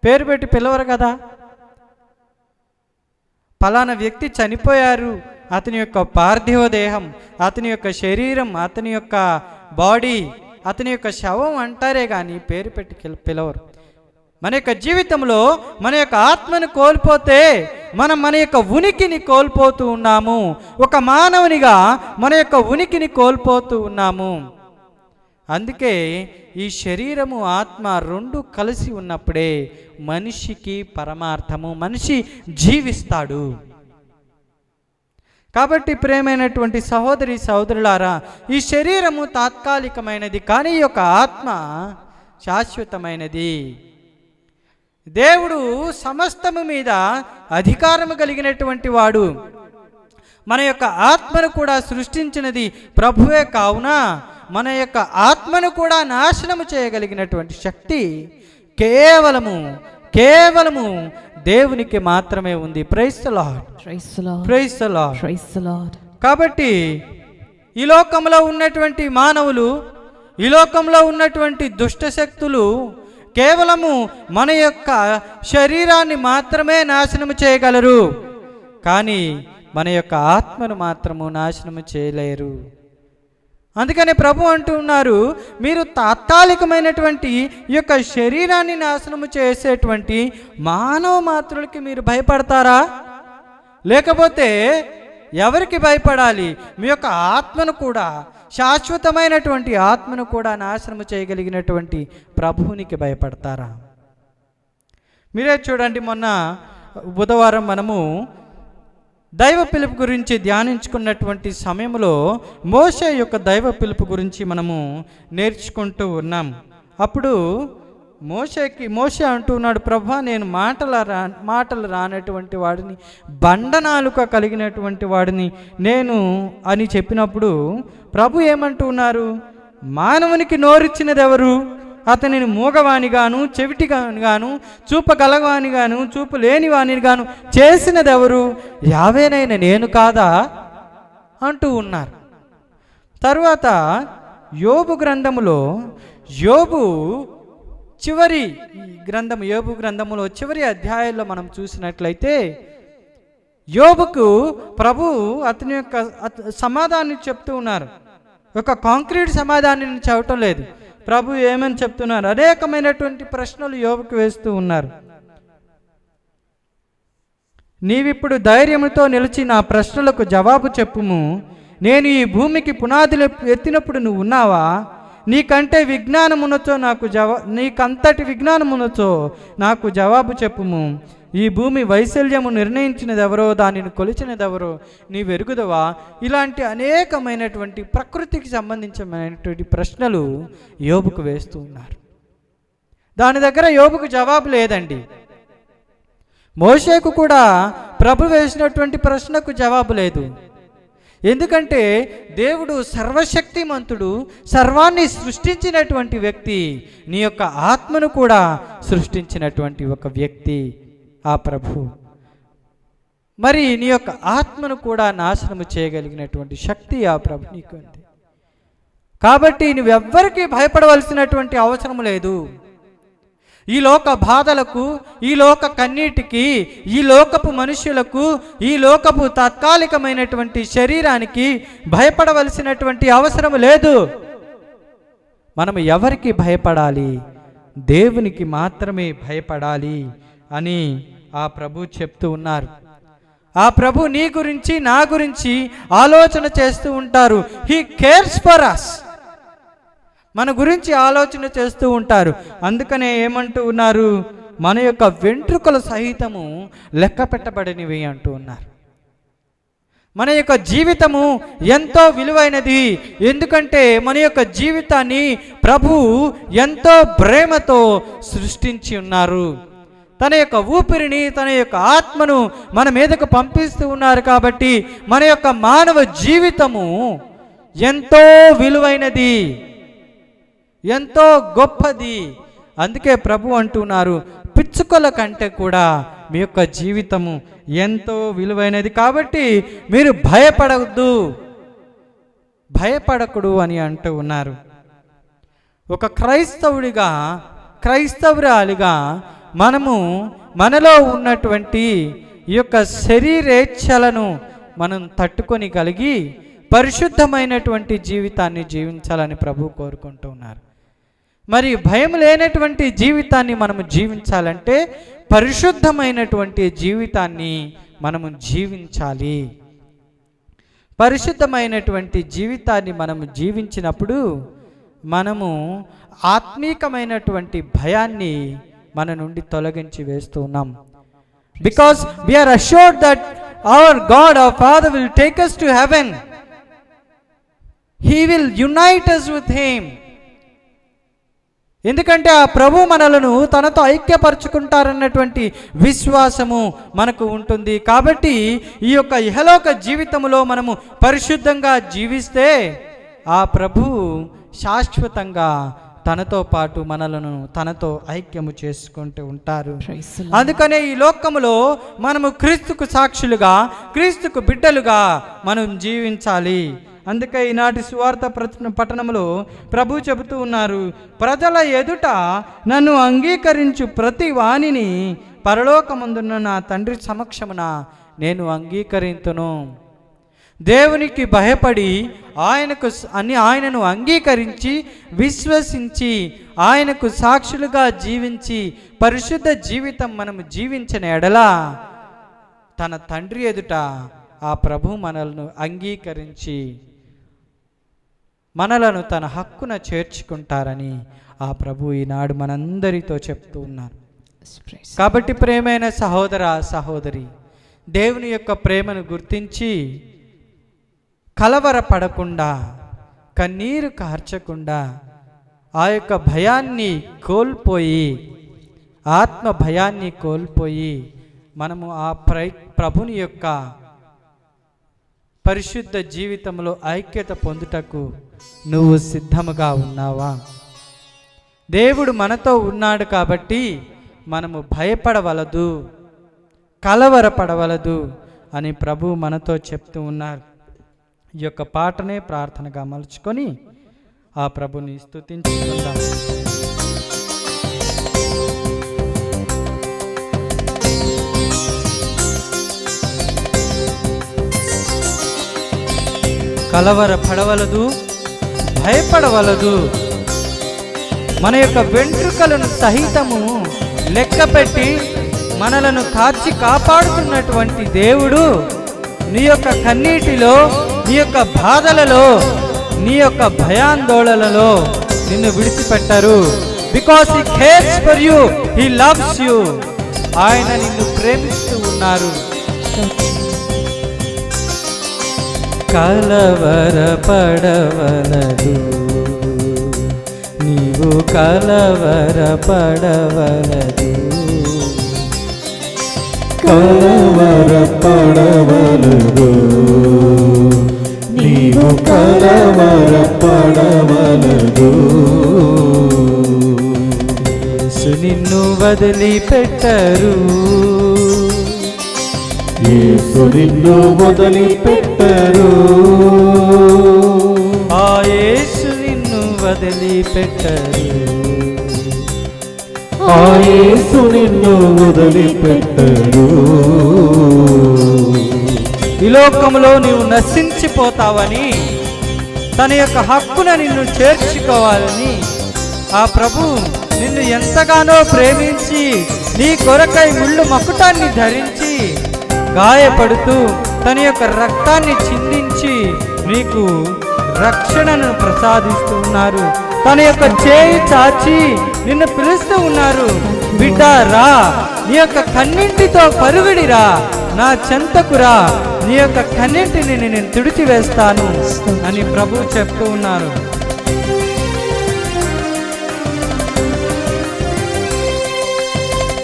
పేరు పెట్టి పిలవరు కదా. ఫలానా వ్యక్తి చనిపోయారు, అతని యొక్క పార్థివ దేహం, అతని యొక్క శరీరం, అతని యొక్క బాడీ, అతని యొక్క శవం అంటారే కానీ పేరు పెట్టి పిలవరు. మన యొక్క జీవితంలో మన యొక్క ఆత్మను కోల్పోతే మనం మన యొక్క ఉనికిని కోల్పోతూ ఉన్నాము. ఒక మానవునిగా మన యొక్క ఉనికిని కోల్పోతూ ఉన్నాము. అందుకే ఈ శరీరము, ఆత్మ రెండు కలిసి ఉన్నప్పుడే మనిషికి పరమార్థము, మనిషి జీవిస్తాడు. కాబట్టి ప్రియమైనటువంటి సహోదరి సహోదరులారా, ఈ శరీరము తాత్కాలికమైనది, కానీ ఈ యొక్క ఆత్మ శాశ్వతమైనది. దేవుడు సమస్తము మీద అధికారము కలిగినటువంటి వాడు. మన యొక్క ఆత్మను కూడా సృష్టించినది ప్రభువే. కావున మన యొక్క ఆత్మను కూడా నాశనము చేయగలిగినటువంటి శక్తి కేవలము దేవునికి మాత్రమే ఉంది. Praise the lord, praise the lord, praise the lord. కాబట్టి ఈ లోకంలో ఉన్నటువంటి మానవులు, ఈ లోకంలో ఉన్నటువంటి దుష్ట శక్తులు కేవలము మన యొక్క శరీరాన్ని మాత్రమే నాశనము చేయగలరు, కానీ మన యొక్క ఆత్మను మాత్రము నాశనము చేయలేరు. అందుకని ప్రభు అంటూ ఉన్నారు, మీరు తాత్కాలికమైనటువంటి ఈ యొక్క శరీరాన్ని నాశనము చేసేటువంటి మానవ మాత్రులకి మీరు భయపడతారా? లేకపోతే ఎవరికి భయపడాలి? మీ యొక్క ఆత్మను కూడా, శాశ్వతమైనటువంటి ఆత్మను కూడా నాశనము చేయగలిగినటువంటి ప్రభువునికి భయపడతారా? మీరే చూడండి, మొన్న బుధవారం మనము దైవ పిలుపు గురించి ధ్యానించుకున్నటువంటి సమయంలో మోషే యొక్క దైవ పిలుపు గురించి మనము నేర్చుకుంటూ ఉన్నాం. అప్పుడు మోషే అంటున్నాడు, ప్రభా నేను మాటలు రానటువంటి వాడిని, బండనాలుక కలిగినటువంటి వాడిని నేను అని చెప్పినప్పుడు ప్రభు ఏమంటున్నారు, మానవునికి నోరిచ్చినది ఎవరు? అతనిని మూగవానిగాను, చెవిటిగాను, చూపగలవానిగాను, చూపు లేనివానిగాను చేసినది ఎవరు? యావేనైనా నేను కాదా అంటూ ఉన్నారు. తరువాత యోబు గ్రంథములో యోబు గ్రంథములో చివరి అధ్యాయంలో మనం చూసినట్లయితే యోబుకు ప్రభు అతని యొక్క సమాధానం చెప్తూ ఉన్నారు. ఒక కాంక్రీట్ సమాధానం చెప్పటం లేదు. ప్రభు ఏమని చెప్తున్నారు? అనేకమైనటువంటి ప్రశ్నలు యోబుకు వేస్తూ ఉన్నారు. నీవిప్పుడు ధైర్యంతో నిలిచి నా ప్రశ్నలకు జవాబు చెప్పుము. నేను ఈ భూమికి పునాదులు ఎత్తినప్పుడు నువ్వు ఉన్నావా? నీకంతటి విజ్ఞానమునచో నాకు జవాబు చెప్పుము. ఈ భూమి వైశల్యము నిర్ణయించినది ఎవరో, దానిని కొలిచినది ఎవరో నీవు ఎరుగుదవా? ఇలాంటి అనేకమైనటువంటి ప్రకృతికి సంబంధించినటువంటి ప్రశ్నలు యోబుకు వేస్తూ ఉన్నారు. దాని దగ్గర యోబుకు జవాబు లేదండి. మోషేకు కూడా ప్రభు వేసినటువంటి ప్రశ్నకు జవాబు లేదు. ఎందుకంటే దేవుడు సర్వశక్తిమంతుడు, సర్వాన్ని సృష్టించినటువంటి వ్యక్తి, నీ యొక్క ఆత్మను కూడా సృష్టించినటువంటి ఒక వ్యక్తి ఆ ప్రభు. మరి నీ యొక్క ఆత్మను కూడా నాశనము చేయగలిగినటువంటి శక్తి ఆ ప్రభు నీకు ఉంది. కాబట్టి నువ్వెవ్వరికీ భయపడవలసినటువంటి అవసరం లేదు. ఈ లోక బాధలకు, ఈ లోక కన్నీటికి, ఈ లోకపు మనుష్యులకు, ఈ లోకపు తాత్కాలికమైనటువంటి శరీరానికి భయపడవలసినటువంటి అవసరం లేదు. మనము ఎవరికి భయపడాలి? దేవునికి మాత్రమే భయపడాలి అని ఆ ప్రభు చెప్తూ ఉన్నారు. ఆ ప్రభు నీ గురించి, నా గురించి ఆలోచన చేస్తూ ఉంటారు. He cares for us. మన గురించి ఆలోచన చేస్తూ ఉంటారు. అందుకనే ఏమంటూ ఉన్నారు? మన యొక్క వెంట్రుకల సహితము లెక్క పెట్టబడినవి అంటూ ఉన్నారు. మన యొక్క జీవితము ఎంతో విలువైనది. ఎందుకంటే మన యొక్క జీవితాన్ని ప్రభు ఎంతో ప్రేమతో సృష్టించి ఉన్నారు. తన యొక్క ఊపిరిని, తన యొక్క ఆత్మను మన మీదకు పంపిస్తూ ఉన్నారు. కాబట్టి మన యొక్క మానవ జీవితము ఎంతో విలువైనది, ఎంతో గొప్పది. అందుకే ప్రభు అంటున్నారు, పిచ్చుకల కంటే కూడా మీ యొక్క జీవితము ఎంతో విలువైనది. కాబట్టి మీరు భయపడకుడు అని అంటూ ఉన్నారు. ఒక క్రైస్తవురాలిగా మనము మనలో ఉన్నటువంటి ఈ యొక్క శరీరేచ్ఛలను మనం తట్టుకొని కలిగి పరిశుద్ధమైనటువంటి జీవితాన్ని జీవించాలని ప్రభు కోరుకుంటూ ఉన్నారు. మరి భయం లేనటువంటి జీవితాన్ని మనము జీవించాలంటే పరిశుద్ధమైనటువంటి జీవితాన్ని మనము జీవించాలి. పరిశుద్ధమైనటువంటి జీవితాన్ని మనము జీవించినప్పుడు మనము ఆత్మీకమైనటువంటి భయాన్ని మన నుండి తొలగించి వేస్తూ ఉన్నాం. Because we are assured that our God, our father will take us to heaven. He will unite us with him. ఎందుకంటే ఆ ప్రభు మనలను తనతో ఐక్యపరుచుకుంటారన్నటువంటి విశ్వాసము మనకు ఉంటుంది. కాబట్టి ఈ యొక్క ఇహలోక జీవితంలో మనము పరిశుద్ధంగా జీవిస్తే ఆ ప్రభు శాశ్వతంగా తనతో పాటు మనలను తనతో ఐక్యము చేసుకుంటూ ఉంటారు. అందుకనే ఈ లోకములో మనము క్రీస్తుకు సాక్షులుగా, క్రీస్తుకు బిడ్డలుగా మనం జీవించాలి. అందుకే ఈనాటి సువార్త పట్టణంలో ప్రభు చెబుతూ ఉన్నారు, ప్రజల ఎదుట నన్ను అంగీకరించు ప్రతి వానిని పరలోకమందున్న నా తండ్రి సమక్షమున నేను అంగీకరింతును. దేవునికి భయపడి ఆయనను అంగీకరించి విశ్వసించి ఆయనకు సాక్షులుగా జీవించి పరిశుద్ధ జీవితం మనము జీవించిన ఎడల తన తండ్రి ఎదుట ఆ ప్రభు మనలను అంగీకరించి మనలను తన హక్కున చేర్చుకుంటారని ఆ ప్రభు ఈనాడు మనందరితో చెప్తూ ఉన్నారు. కాబట్టి ప్రేమైన సహోదర సహోదరి, దేవుని యొక్క ప్రేమను గుర్తించి కలవరపడకుండా, కన్నీరు కార్చకుండా, ఆ యొక్క భయాన్ని కోల్పోయి, ఆత్మ భయాన్ని కోల్పోయి మనము ఆ ప్రభుని యొక్క పరిశుద్ధ జీవితంలో ఐక్యత పొందుటకు నువ్వు సిద్ధముగా ఉన్నావా? దేవుడు మనతో ఉన్నాడు కాబట్టి మనము భయపడవలదు, కలవరపడవలదు అని ప్రభు మనతో చెప్తూ ఉన్నారు. ఈ యొక్క పాటనే ప్రార్థనగా మలుచుకొని ఆ ప్రభుని స్తుతించుకుందాం. కలవరపడవలదు, భయపడవలదు. మన యొక్క వెంట్రుకలను సహితము లెక్కపెట్టి మనలను కాచి కాపాడుతున్నటువంటి దేవుడు నీ యొక్క కన్నీటిలో, నీ యొక్క బాధలలో, నీ యొక్క భయాందోళనలో నిన్ను విడిచిపెట్టరు. Because he cares for you, he loves you. ఆయన నిన్ను ప్రేమిస్తూ ఉన్నారు. కలవరపడవలదు, నీవు కలవరపడవలదు. కలవరపడవలదు, నీవు కలవరపడవలదు. యేసు నిన్ను వదిలిపెట్టరు, యేసు నిన్ను వదిలిపెట్టరు. ఆ యేసు నిన్ను వదిలిపెట్టరు, ఆ యేసు నిన్ను వదిలిపెట్టరు. ఈ లోకంలో నీవు నశించిపోతావని, తన యొక్క హక్కున నిన్ను చేర్చుకోవాలని ఆ ప్రభు నిన్ను ఎంతగానో ప్రేమించి నీ కొరకై ముళ్ళు మకుటాన్ని ధరించి గాయపడుతూ తన యొక్క రక్తాన్ని చిందించి నీకు రక్షణను ప్రసాదిస్తూ ఉన్నారు. తన యొక్క చేయి చాచి నిన్ను పిలుస్తూ ఉన్నారు. బిడ్డ రా, నీ యొక్క కన్నింటితో పరుగుడిరా, నా చెంతకురా, నీ యొక్క కన్నింటిని నేను తుడిచివేస్తాను అని ప్రభు చెప్తూ ఉన్నారు.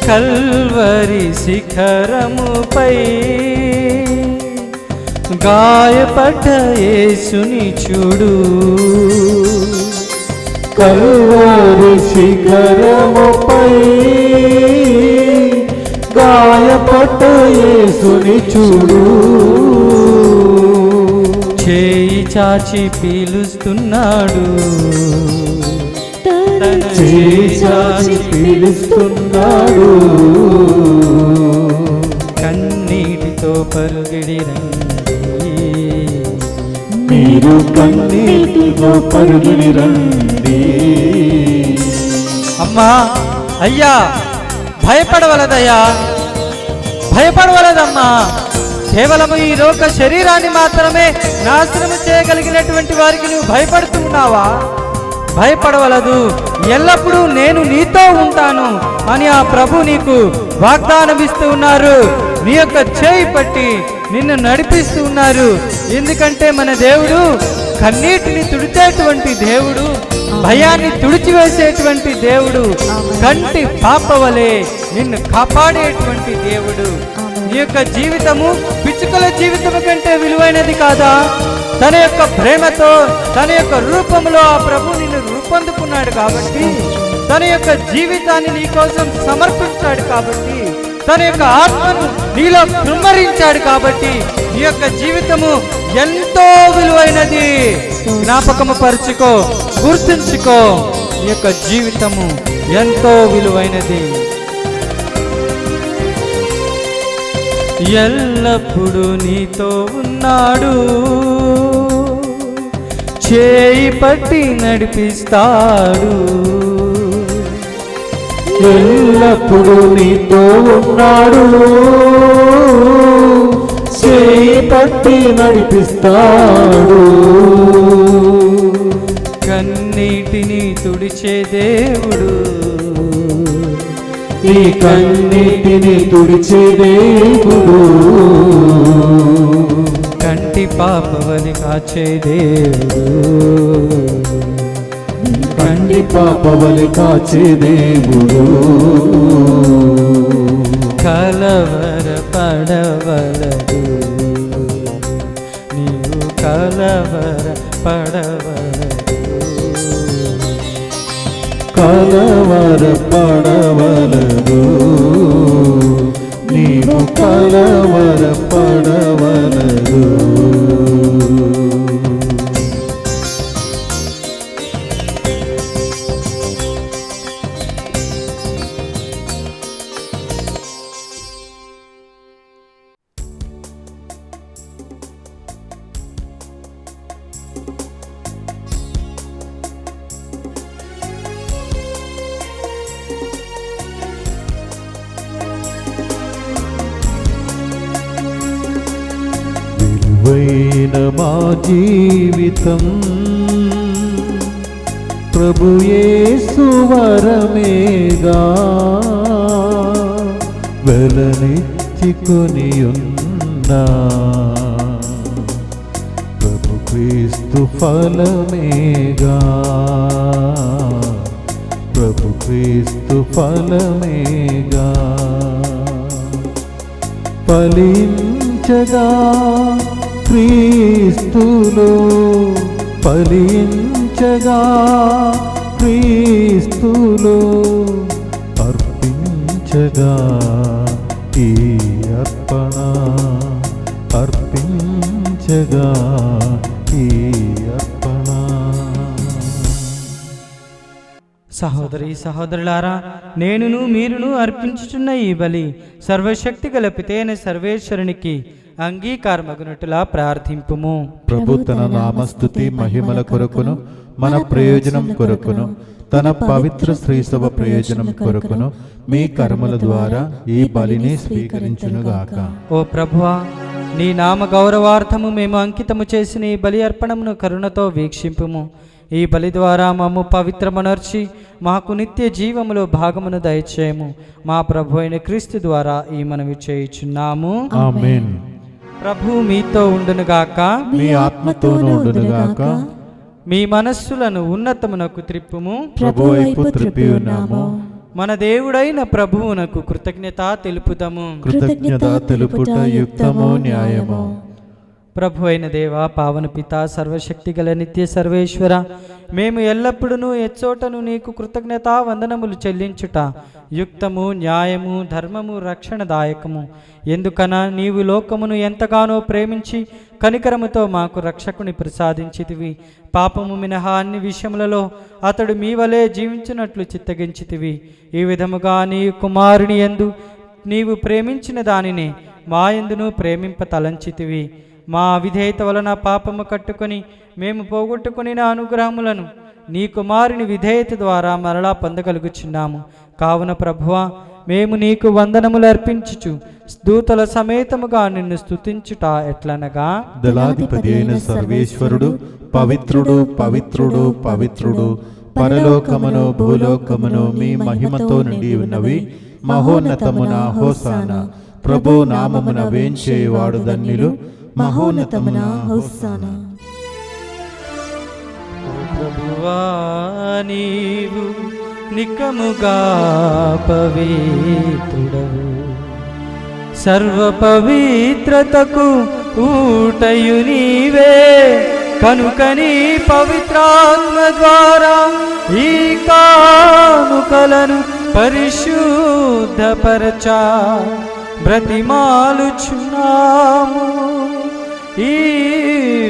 కల్వరి శిఖరముపై గాయపడ్డ యేసుని చూడు, కల్వరి శిఖరముపై గాయపడ్డ యేసుని చూడు. చేయి చాచి పీలుస్తున్నాడు, చేయి చాచి పీలుస్తున్నాడు. కన్నీటితో పరుగిడి రండి, మీరు కన్నీటితో పరుగుని రండి. అమ్మా అయ్యా భయపడవలదయ్యా, భయపడవలదమ్మా. కేవలము ఈ లోక శరీరాన్ని మాత్రమే నాశనం చేయగలిగినటువంటి వారికి నువ్వు భయపడుతూ ఉన్నావా? భయపడవలదు, ఎల్లప్పుడూ నేను నీతో ఉంటాను అని ఆ ప్రభు నీకు వాగ్దానం ఇస్తూ ఉన్నారు. నీ యొక్క చేయి పట్టి నిన్ను నడిపిస్తూ ఉన్నారు. ఎందుకంటే మన దేవుడు కన్నీటిని తుడిచేటువంటి దేవుడు, భయాన్ని తుడిచివేసేటువంటి దేవుడు, కంటి పాపవలే నిన్ను కాపాడేటువంటి దేవుడు. నీ యొక్క జీవితము పిచ్చుకల జీవితము కంటే విలువైనది కాదా? తన యొక్క ప్రేమతో తన యొక్క రూపంలో ఆ ప్రభు నిన్ను రూపొందుకున్నాడు కాబట్టి, తన యొక్క జీవితాన్ని నీ కోసం సమర్పించాడు కాబట్టి, తన యొక్క ఆత్మను నీలో కుమ్మరించాడు కాబట్టి నీ యొక్క జీవితము ఎంతో విలువైనది. జ్ఞాపకము పరుచుకో, గుర్తుంచుకో, నీ యొక్క జీవితము ఎంతో విలువైనది. ఎల్లప్పుడూ నీతో ఉన్నాడు, చేయి పట్టి నడిపిస్తాడు. ఎల్లప్పుడూ నీతో ఉన్నాడు, చేయి పట్టి నడిపిస్తాడు. కన్నీటిని తుడిచే దేవుడు, నీ కన్నీటిని తుడిచే దేవుడు, కంటి పాపవని కాచే దేవుడు, కంటి పాపవలి కాచే దేవుడు. కలవర పడవలదు, నీవు కలవర పడవలదు, కలవర పడవలదు, నీవు కలవర పడవలదు. విలువైన మా జీవితం ప్రభు యేసు వరమేగా, వెలనెత్తికొని ఉన్నా ప్రభు క్రీస్తు ఫలమేగా, ప్రభు క్రీస్తు ఫలమేగా. ఫలించగా క్రీస్తులో, ఫలించగా క్రీస్తులో, అర్పించగా ఈ అర్పణ, అర్పించగా ఈ అర్పణ. సహోదరి సహోదరులారా, నేనును మీరును అర్పించుచున్న ఈ బలి సర్వశక్తి గల పితైన సర్వేశ్వరునికి అంగీకారమగునట్టులా ప్రార్థింపుము. ప్రభు తన నామస్తుతి మహిమల కొరకును మన ప్రయోజనం కొరకును తన పవిత్ర శ్రీసభ ప్రయోజనం కొరకును మీ కర్మల ద్వారా ఈ బలిని స్వీకరించునుగాక. ఓ ప్రభువా, నీ నామ గౌరవార్థము మేము అంకితము చేసిన ఈ బలి అర్పణమును కరుణతో వీక్షింపుము. ఈ బలి ద్వారా మమ్ము పవిత్రమనర్చి మాకు నిత్య జీవములో భాగమును దయచేయము. మా ప్రభు అయిన క్రీస్తు ద్వారా ఈ మనవి చేయుచున్నాము. ఆమేన్. ప్రభు మీతో ఉండునుగాక, మీ ఆత్మతోనూ ఉండునుగాక. మీ మనస్సులను ఉన్నతమునకు త్రిప్పుము. ప్రభు వైపు త్రిప్పి ఉన్నాము. మన దేవుడైన ప్రభువునకు కృతజ్ఞత తెలుపుదము. కృతజ్ఞత తెలుపుట యుక్తము న్యాయము. ప్రభు అయిన దేవ, పావన పిత, సర్వశక్తి గల నిత్య సర్వేశ్వర, మేము ఎల్లప్పుడూ ఎచ్చోటను నీకు కృతజ్ఞత వందనములు చెల్లించుట యుక్తము, న్యాయము, ధర్మము, రక్షణదాయకము. ఎందుకన నీవు లోకమును ఎంతగానో ప్రేమించి కనికరముతో మాకు రక్షకుని ప్రసాదించితివి. పాపము మినహా అన్ని విషయములలో అతడు మీ వలె జీవించినట్లు చిత్తగించితివి. ఈ విధముగా నీ కుమారుని యందు నీవు ప్రేమించిన దానిని మా యందును ప్రేమింప తలంచితివి. మా అవిధేయత వలన పాపము కట్టుకొని మేము పోగొట్టుకుని అనుగ్రహములను నీ కుమారుని విధేయత ద్వారా మరలా పొందగలుగుచున్నాము. కావున ప్రభువా, మేము నీకు వందనములు అర్పించుచు దూతల సమేతముగా నిన్ను స్తుతించుట ఎట్లనగా, దళాధిపతి అయిన సర్వేశ్వరుడు పవిత్రుడు, పవిత్రుడు, పవిత్రుడు, పరలోకమును భూలోకమును మీ మహిమతో నిండి ఉన్నవి. మహోన్నతమున హోసానా. ప్రభు నామమున వేంచేవాడు ధన్యులు. మహోన్నతమున హోసానా. ప్రభువా, నీవు నికముగా పవిత్రుడవు, సర్వ పవిత్రతకు ఊటయు నీవే. కనుకని పవిత్రాత్మ ద్వారా ఈ కానుకలను పరిశుద్ధపరచా బ్రతిమాలుచున్నాము. ఈ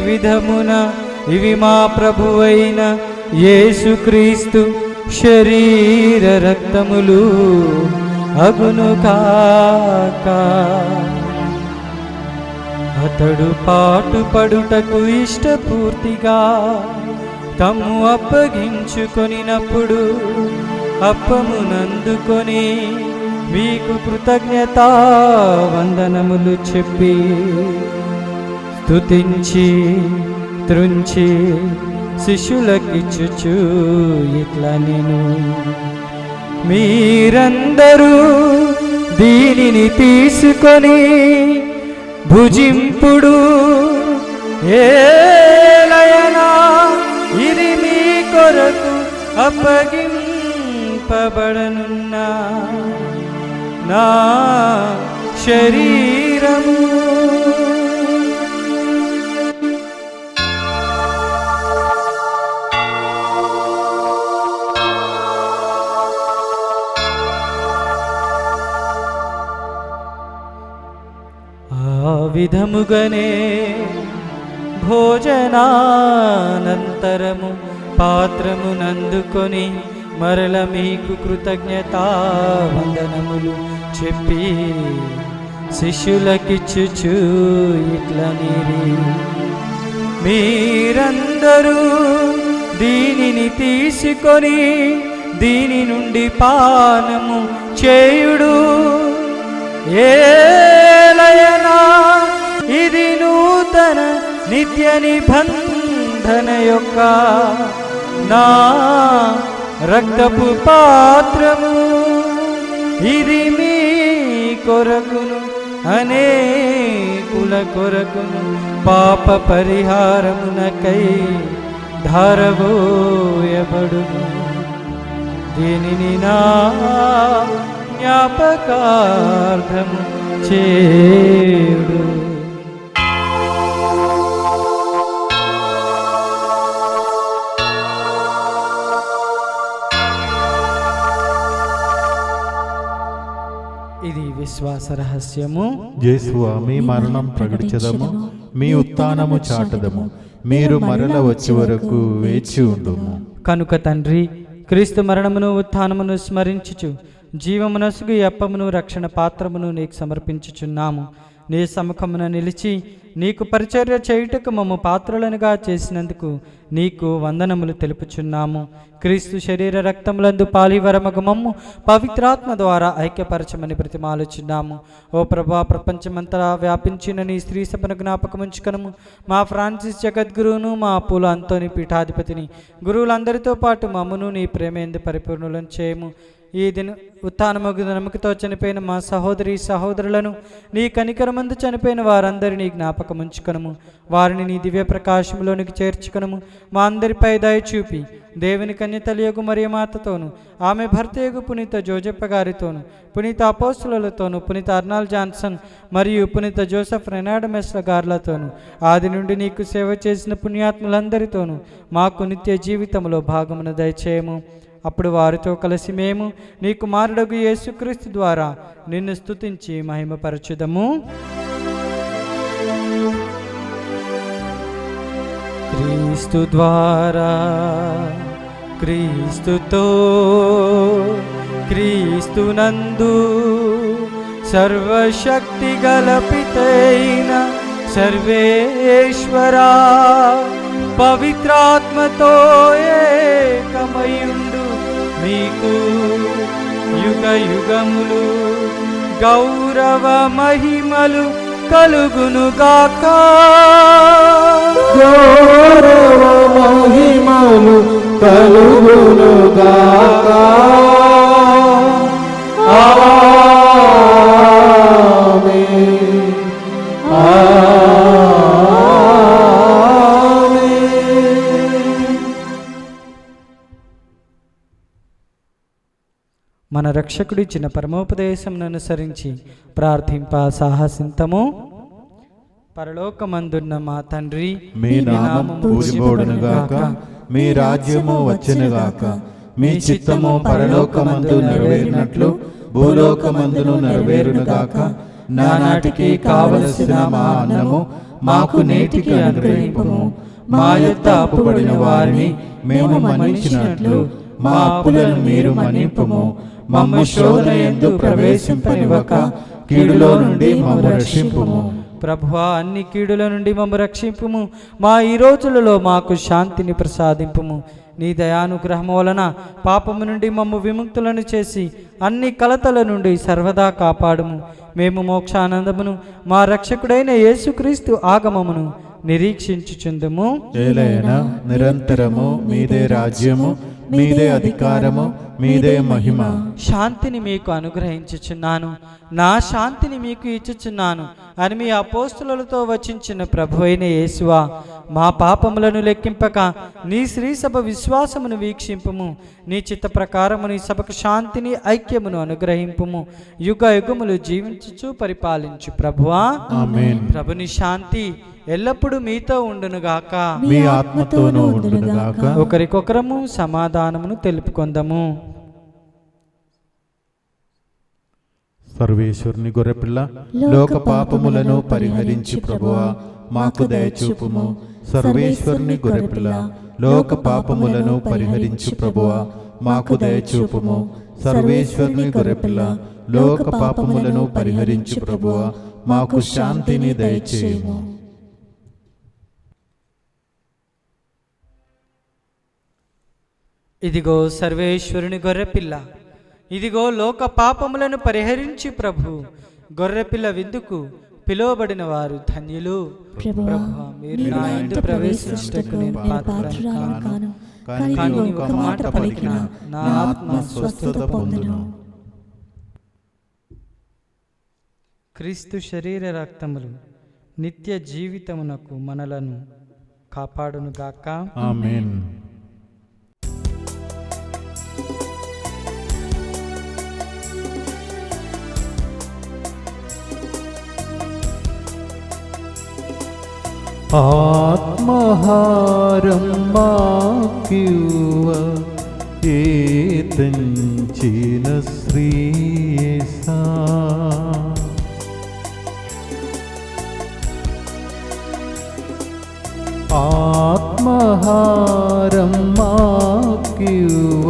విధమున ఇవి మా ప్రభువైన యేసుక్రీస్తు శరీర రక్తములు అగును కాక. అతడు పాటుపడుటకు ఇష్టపూర్తిగా తమ్ము అప్పగించుకొనినప్పుడు అప్పమునందుకొని మీకు కృతజ్ఞత వందనములు చెప్పి స్తుతించి త్రుంచి శిష్యులకిచ్చుచు ఇట్లా నేను, మీరందరూ దీనిని తీసుకొని భుజింపుడు. ఏలయనా ఇది మీ కొరకు అప్పగింపబడనున్న నా శరీరము. ఆ విధముగానే భోజనానంతరము పాత్రమునందుకొని మరల మీకు కృతజ్ఞతా వందనములు చెప్పి శిష్యులకిచ్చుచు ఇట్లనిరి, మీరందరూ దీనిని తీసుకొని దీని నుండి పానము చేయుడు. ఏలయనా ఇది నూతన నిత్య నిబంధన యొక్క నా రక్తపు పాత్రము. ఇది మీ కొరకును అనేకుల కొరకును పాప పరిహారమునకై ధారబోయబడును. దీనిని నా జ్ఞాపకార్థము చేయుడు. ఇది విశ్వాస రహస్యము. యేసువా, మీ మరణం ప్రకటించదము, మీ ఉత్థానము చాటదము. మీరు మరల వచ్చే వరకు వేచి ఉండుము. కనుక తండ్రి, క్రీస్తు మరణమును ఉత్థానమును స్మరించుచు జీవమునసుగు ఈ అప్పమును రక్షణ పాత్రమును నీకు సమర్పించుచున్నాము. నీ సముఖమున నిలిచి నీకు పరిచర్య చేయుటకు మమ్ము పాత్రలనుగా చేసినందుకు నీకు వందనములు తెలుపుచున్నాము. క్రీస్తు శరీర రక్తములందు పాలివరమగు మమ్ము పవిత్రాత్మ ద్వారా ఐక్యపరచమని బ్రతిమాలుచున్నాము. ఓ ప్రభా, ప్రపంచమంతటా వ్యాపించిన నీ స్త్రీ సభను జ్ఞాపకముంచుకొనుము. మా ఫ్రాన్సిస్ జగద్గురువును, మా అపోలో అంతోని పీఠాధిపతిని, గురువులందరితో పాటు మమ్మును నీ ప్రేమేందు పరిపూర్ణులను చేయము. ఈ దిన ఉత్థానమగు నమ్మకతో చనిపోయిన మా సహోదరి సహోదరులను, నీ కనికరమందు చనిపోయిన వారందరినీ జ్ఞాపకముంచుకొనుము. వారిని నీ దివ్య ప్రకాశంలోనికి చేర్చుకొనుము. మా అందరిపై దయ చూపి దేవుని కన్యతలియగు మరియమాతతోను, ఆమె భర్తయగు పునీత జోజప్ప గారితోను, పునీత అపోస్తులతోను, పునీత అర్నాల్డ్ జాన్సన్ మరియు పునీత జోసెఫ్ రెనాడ్ మెస్ల గార్లతోను, ఆది నుండి నీకు సేవ చేసిన పుణ్యాత్ములందరితోనూ మాకు నిత్య జీవితంలో భాగమును దయచేయము. అప్పుడు వారితో కలిసి మేము నీ కుమారుడగు యేసుక్రీస్తు ద్వారా నిన్ను స్తుతించి మహిమపరచుదము. క్రీస్తు ద్వారా, క్రీస్తుతో, క్రీస్తునందు సర్వశక్తి గల పితైన సర్వేశ్వరా, పవిత్రాత్మతో ఏకమయుండు మీకు యుగ యుగములు గౌరవ మహిమలు కలుగునుగాక. గౌరవ మహిమలు కలుగునుగాక. ఆమేన్. మన రక్షకుడిచ్చిన పరమోపదేశం అనుసరించి ప్రార్థింప సాహసింతము. పరలోకమందున్న మా తండ్రి, మీ నామము పూజింపబడునుగాక, మీ రాజ్యము వచ్చునుగాక, మీ చిత్తము పరలోకమందు నెరవేరినట్లు భూలోకమందును నెరవేరునుగాక. నానాటికి కావలసిన మా అన్నము మాకు నేటికి అనుగ్రహింపుము. మా యొద్ద అప్పుబడిన వారిని మేము మన్నించినట్లు మా అప్పులను మీరు మన్నింపుము. మమ్ము శోధన యందు ప్రవేశింపనివ్వక కీడులో నుండి మమ్ము రక్షింపుము. ప్రభువా, అన్ని కీడుల నుండి మమ్ము రక్షింపుము. మా ఈ రోజులలో మాకు శాంతిని ప్రసాదింపుము. నీ దయానుగ్రహము వలన పాపము నుండి మమ్ము విముక్తులను చేసి అన్ని కలతల నుండి సర్వదా కాపాడుము. మేము మోక్షానందమును మా రక్షకుడైన యేసుక్రీస్తు ఆగమమును నిరీక్షించుచుందుము. ఏలైనా నిరంతరము మీదే రాజ్యము మీదే అధికారము, మీదే మహిమ. శాంతిని మీకు అనుగ్రహించుచున్నాను, నా శాంతిని మీకు ఇచ్చుచున్నాను అని మీ అపోస్తులతో వచించిన ప్రభు అయిన యేసువా, మా పాపములను లెక్కింపక నీ శ్రీసభ విశ్వాసమును వీక్షింపుము. నీ చిత్త ప్రకారము నీ సభకు శాంతిని ఐక్యమును అనుగ్రహింపుము. యుగ యుగములు జీవించుచు పరిపాలించు ప్రభువా. ఆమేన్. ప్రభుని శాంతి ఎల్లప్పుడూ మీతో ఉండునుగాక, మీ ఆత్మతోనూ ఉండునుగాక. ఒకరికొకరము సమాధానమును తెలుపుకొందము. సర్వేశ్వరుని గొర్రెపిల్ల, లోక పాపములను పరిహరించి ప్రభువా మాకు దయచూపుము. సర్వేశ్వరుని గొర్రెపిల్ల, లోక పాపములను పరిహరించి ప్రభువా మాకు దయచూపుము. సర్వేశ్వరుని గొర్రెపిల్ల, లోక పాపములను పరిహరించి ప్రభువా మాకు శాంతిని దయచేయుము. ఇదిగో సర్వేశ్వరుని గొర్రెపిల్ల, ఇదిగో లోక పాపములను పరిహరించి ప్రభు. గొర్రెపిల్ల విందుకు పిలువబడిన వారు ధన్యులు. ప్రభువా, మీరు నా ఇంట ప్రవేశించుటకు నేను పాత్రురాలిని కాను, కానీ నీవు ఒక మాట పలికినా నా ఆత్మ స్వస్థత పొందును. క్రీస్తు శరీర రక్తములు నిత్య జీవితమునకు మనలను కాపాడునుగాక. ఆమేన్. ఆత్మహారం మాకివ్వ ఏతంచిన శ్రీయేసా, ఆత్మహారం మాకివ్వ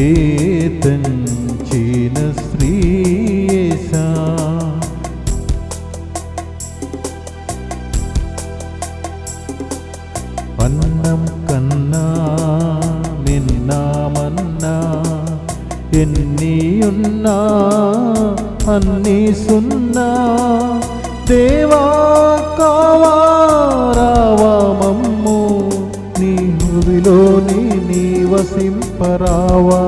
ఏతంచిన శ్రీయేసా, అన్నం కన్నా నిన్నామన్నా ఎన్ని ఉన్నా అన్ని సున్నా, దేవా కావారావా మమ్ము నీ హృదిలోని నీ వసింపరావా.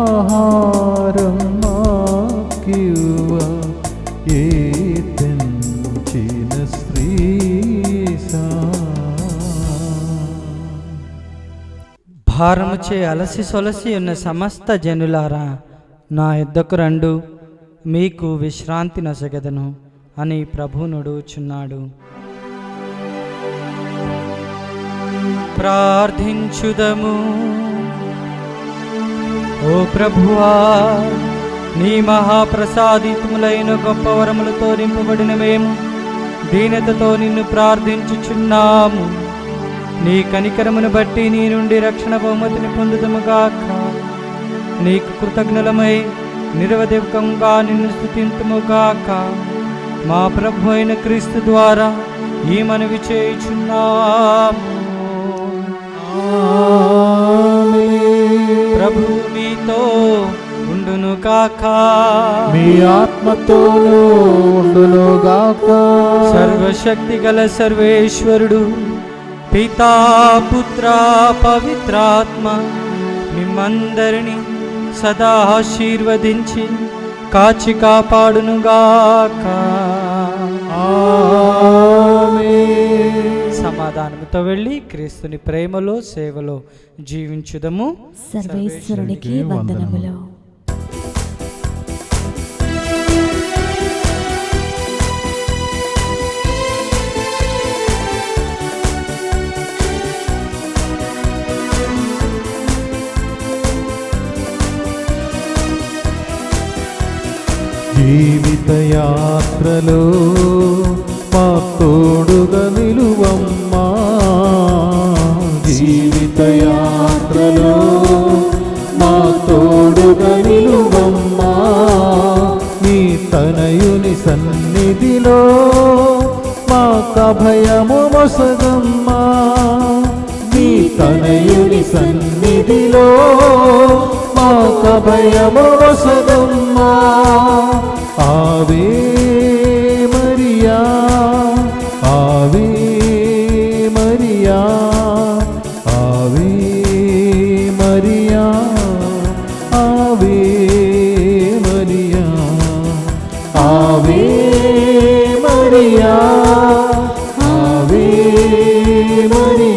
ఆత్మహారం మాకివ్వ ఏతంచిన శ్రీయేసా. భారముచే అలసి సొలసి ఉన్న సమస్త జనులారా, నా యొద్దకు రండు, మీకు విశ్రాంతి నొసగెదను అని ప్రభు నుడుచున్నాడు. ప్రార్థించుదము. ఓ ప్రభువా, నీ మహాప్రసాదితములైన గొప్ప వరములతో నింపబడిన మేము దీనతతో నిన్ను ప్రార్థించుచున్నాము. నీ కనికరమును బట్టి నీ నుండి రక్షణ బహుమతిని పొందుదముగాక. నీకు కృతజ్ఞులమై నిరవధికంగా నిన్ను స్తుతింతుముగాక. మా ప్రభు అయిన క్రీస్తు ద్వారా ఈ మనవి చేయుచున్నాము. ప్రభు మీతో ఉండును గాక, మీ ఆత్మతోనూ ఉండును గాక. సర్వశక్తి గల సర్వేశ్వరుడు పితా పుత్ర పవిత్రాత్మ మిమ్మందరినీ సదా ఆశీర్వదించి కాచి కాపాడునుగాక. సమాధానముతో వెళ్ళి క్రీస్తుని ప్రేమలో సేవలో జీవించుదము. సర్వేశ్వరునికి వందనములు. జీవిత యాత్రలో మా తోడుగా నిలువమ్మా, జీవిత యాత్రలో మా తోడుగా నిలువమ్మా. నీ తనయుని సన్నిధిలో మాకు అభయము మొసగమ్మా, నీ తనయుని తనయుని సన్నిధిలో మాక భయము వసదమ్మా. ఆవే మరియా, ఆవే మరియా, ఆవే మరియా, ఆవే మరియా, ఆవే మరియా, ఆవే మరియా.